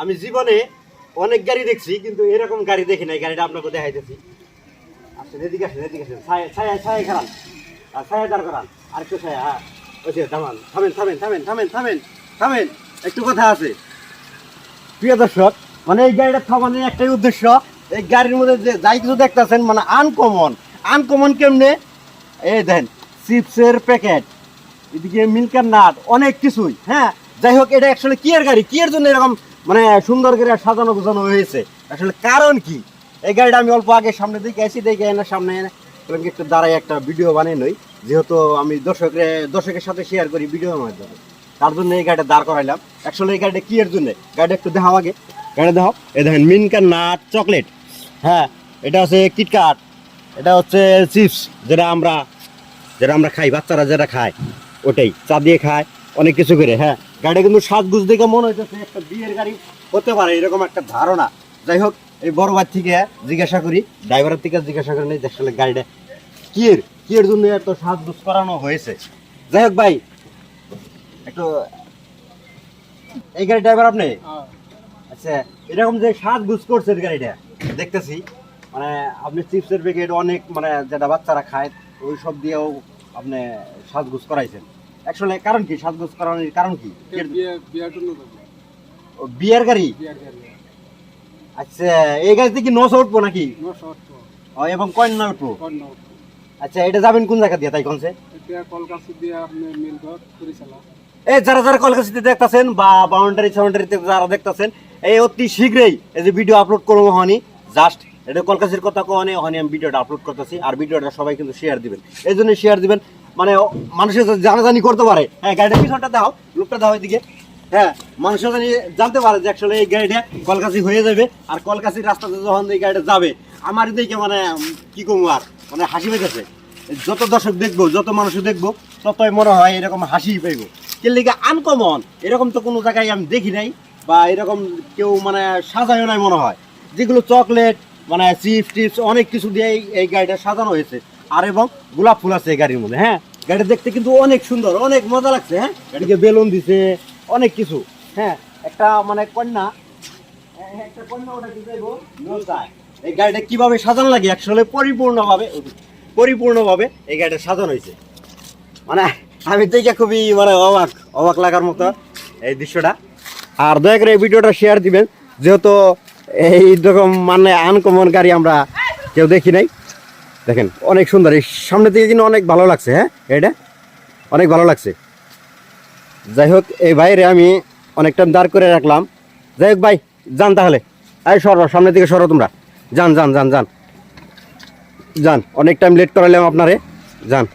আমি জীবনে অনেক গাড়ি দেখছি কিন্তু এরকম গাড়ি দেখি নাই। গাড়িটা আপনাকে দেখাইতেছি। আসেন এদিকে আসেন, এদিকে আসেন। ছায়া ছায়া ছায়া খারান আর ছায়া দাঁড় করান। আরেকটু ছায়া। হ্যাঁ ওই যে থামান, থামেন থামেন থামেন থামেন থামেন থামেন, একটু কথা আছে। প্রিয় দর্শক, মানে এই গাড়িটা থামানোর একটাই উদ্দেশ্য, এই গাড়ির মধ্যে যে যাই কিছু দেখতেছেন মানে আনকমন। আনকমন কেমনে? এই দেন চিপসের প্যাকেট, এদিকে মিল্কের নাট, অনেক কিছুই। হ্যাঁ যাই হোক, এটা আসলে কি এর গাড়ি, কি এর জন্য এরকম মানে সুন্দর করে সাজানো গোছানো হয়েছে, আসলে কারণ কি? এই গাড়িটা আমি অল্প আগে সামনে দিকে আসি, দেখে এনে সামনে এনে একটু দাঁড়াই একটা ভিডিও বানিয়ে নই, যেহেতু আমি দর্শকের সাথে শেয়ার করি ভিডিওর মাধ্যমে, তার জন্য এই গাড়িটা দাঁড় করাইলাম। আসলে এই গাড়িটা কি এর জন্য, গাড়িটা একটু দেখাও আগে। গাড়ি দেখাও। এই দেখেন মিল্কের নাট, চকলেট। হ্যাঁ এটা হচ্ছে কিটকাট, এটা হচ্ছে চিপস, যেটা আমরা খাই, বাচ্চারা যেটা খায় ওটাই, চা দিয়ে খায়, অনেক কিছু করে। হ্যাঁ গাড়িটা কিন্তু সাজগুজ দেখে মনে হচ্ছে একটা বিয়ের গাড়ি হতে পারে, এরকম একটা ধারণা। যাই হোক, এই বড় ভাই থেকে জিজ্ঞাসা করি, ড্রাইভারের থেকে জিজ্ঞাসা করি নেই আসলে গাড়িটা কি এর জন্য এত সাজগুজ করানো হয়েছে। যাই হোক ভাই, একটু এই গাড়ি ড্রাইভার আপনি? আচ্ছা, এরকম যে সাজগুজ করছেন গাড়িটা দেখতেছি, মানে আপনি চিপসের প্যাকেট অনেক মানে যেটা বাচ্চারা খায় ওই সব দিয়েও আপনি সাজগুজ করাইছেন। আসলে কারণ কি, সাজগুজ করানোর কারণ কি? বিয়ের গাড়ি। আচ্ছা, এই গাড়িতে কি নশো উঠবো নাকি? এবং কন্যা উঠবো। আচ্ছা, এটা যাবেন কোন জায়গা দিয়ে তাই কোনছে? এই যারা কলকাতা দেখতেছেন বা বাউন্ডারিতে যারা দেখতেছেন, এই অতি শীঘ্রই এই যে ভিডিও আপলোড করবো হনি, জাস্ট এটা কলকাতার কথা কনে হনি আমি ভিডিওটা আপলোড করতেছি। আর ভিডিওটা সবাই কিন্তু শেয়ার দিবেন, এই জন্য শেয়ার দিবেন মানে মানুষের জানাজানি করতে পারে। হ্যাঁ গাড়িটা পিছনটা দাও, লোকটা দাও এদিকে। হ্যাঁ মানুষের জানি জানতে পারে যে আসলে এই গাড়িটা কলকাতা হয়ে যাবে। আর কলকাতার রাস্তাতে যখন এই গাড়িটা যাবে, আমার দিকে মানে কি কমু আর, মানে হাসি পেতেছে। যত দর্শক দেখবো, যত মানুষ দেখবো, ততই মনে হয় এরকম হাসি পাইব। কেলিকে আনকমন, এরকম তো কোনো জায়গায় আমি দেখি নাই, বা এরকম কেউ মানে সাজায়ও নাই মনে হয়। যেগুলো চকলেট মানে চিপস টিপস অনেক কিছু দিয়ে এই গাড়িটা সাজানো হয়েছে। আর এবং গোলাপ ফুল আছে এই গাড়ির মধ্যে। হ্যাঁ গাড়িটা দেখতে কিন্তু অনেক সুন্দর, অনেক মজা লাগছে। হ্যাঁ গাড়িকে বেলুন দিছে, অনেক কিছু। হ্যাঁ একটা মানে কন্যা, একটা কন্যা ওটা কি যাইবো নৌকায়। এই গাড়িটা কিভাবে সাজানো লাগে আসলে পরিপূর্ণভাবে এই গাড়িটা সাজানো হয়েছে। মানে আমি দেখে খুবই মানে অবাক লাগার মতো এই দৃশ্যটা। আর দয়া করে এই ভিডিওটা শেয়ার দিবেন, যেহেতু এইরকম মানে আনকমন গাড়ি আমরা কেউ দেখি নাই। দেখেন অনেক সুন্দর, এই সামনে থেকে কিন্তু অনেক ভালো লাগছে। হ্যাঁ এটা অনেক ভালো লাগছে। যাই হোক, এই বাইরে আমি অনেকটা দাঁড় করে রাখলাম। যাই হোক ভাই, যান তাহলে। এই সরো, সামনে থেকে সরো তোমরা, যান যান যান যান যান, অনেক টাইম লেট করালাম আপনারে, যান।